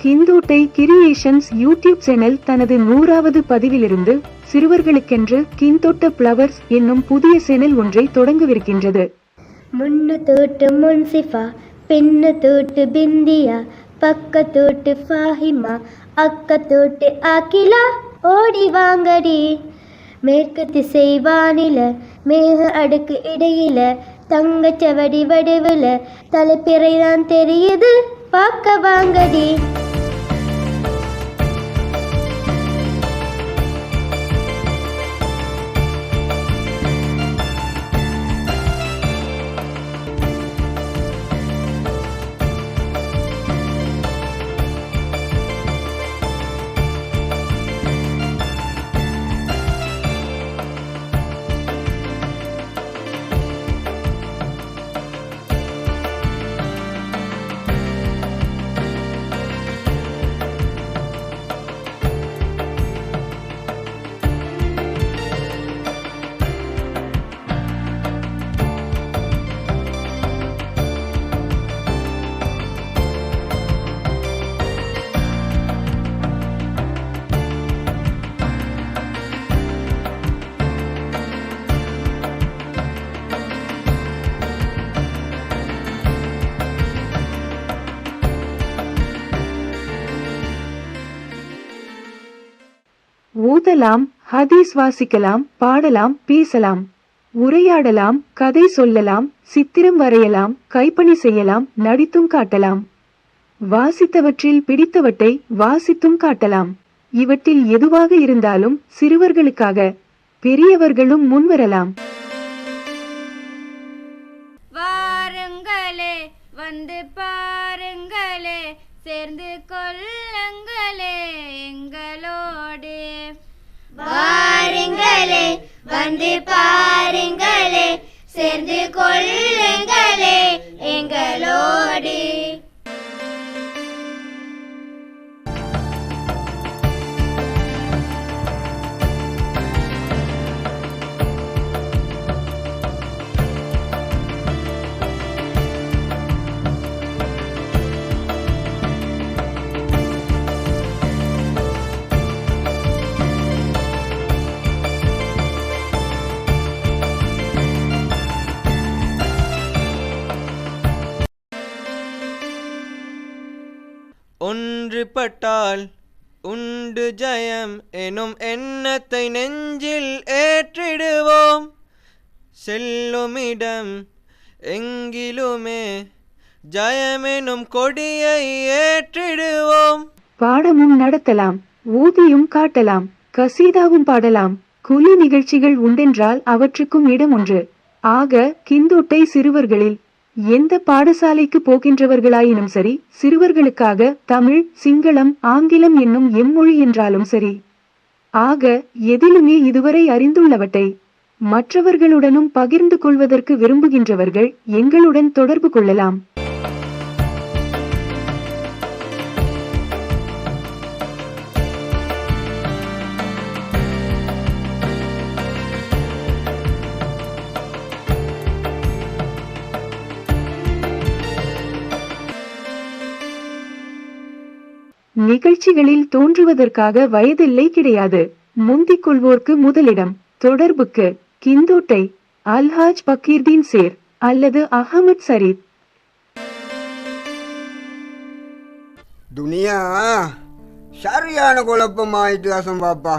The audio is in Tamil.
கிந்தோட்டை கிரியேஷன்ஸ் யூடியூப் சேனல் தனது 100வது பதிவிலிருந்து சிறுவர்களுக்கென்று கிந்தோட்ட பிளவர்ஸ் என்னும் புதிய சேனல் ஒன்றை தொடங்கவிருக்கின்றது. முன்னு தோட்டு முன்சிஃபா, பின்னு தோட்டு பிந்தியா, பக்க தோட்டு ஃபாஹிமா, அக்க தோட்டு ஆக்கிலா, ஓடி வாங்கடி. மேற்கு திசை வானில மேக அடுக்கு இடையில தங்கச்சவடி வடிவுல தலைப்பிறைதான் தெரியுது, பார்க்க வாங்கடி. ஊதலாம், ஹதீஸ் வாசிக்கலாம், பாடலாம், பேசலாம், உரையாடலாம், கதை சொல்லலாம், சித்திரம் வரையலாம், கைப்பணி செய்யலாம், நடித்தும் காட்டலாம். வாசித்தவற்றில் பிடித்தவற்றை வாசித்தும் காட்டலாம். இவற்றில் எதுவாக இருந்தாலும் சிறுவர்களுக்காக பெரியவர்களும் முன்வரலாம். வாருங்களே, வந்து பாருங்களே, சேர்ந்து கொள்ளுங்களே எங்களோடு. வாருங்களே, வந்து பாருங்களே, சேர்ந்து கொள்ளுங்களே எங்களோடு. ஒன்றுபட்டால் உண்டு ஜெயம் எனும் எண்ணத்தை நெஞ்சில் ஏற்றிடுவோம். செல்லுமிடம் எங்கிலுமே ஜெயமெனும் கொடியை ஏற்றிடுவோம். பாடமும் நடத்தலாம், ஊதியும் காட்டலாம், கசீதாவும் பாடலாம். குலி நிகழ்ச்சிகள் உண்டென்றால் அவற்றுக்கும் இடம் ஒன்று. ஆக கிந்தோட்டை சிறுவர்களில் எந்த பாடசாலைக்கு போகின்றவர்களாயினும் சரி, சிறுவர்களுக்காக தமிழ், சிங்களம், ஆங்கிலம் என்னும் எம்மொழி என்றாலும் சரி, ஆக எதிலுமே இதுவரை அறிந்துள்ளவற்றை மற்றவர்களுடனும் பகிர்ந்து கொள்வதற்கு விரும்புகின்றவர்கள் எங்களுடன் தொடர்பு கொள்ளலாம். நிகழ்ச்சிகளில் தோன்றுவதற்காக வயதில்லை கிடையாது. முந்திக் கொள்வோர்க்கு முதலிடம். தொடர்புக்கு கிந்தோட்டை அல்ஹாஜ் பக்கீர்தீன் சேர் அல்லது அகமது சரீத். துனியா சரியான குழப்பமாயிட்டு அசம் பாப்பா.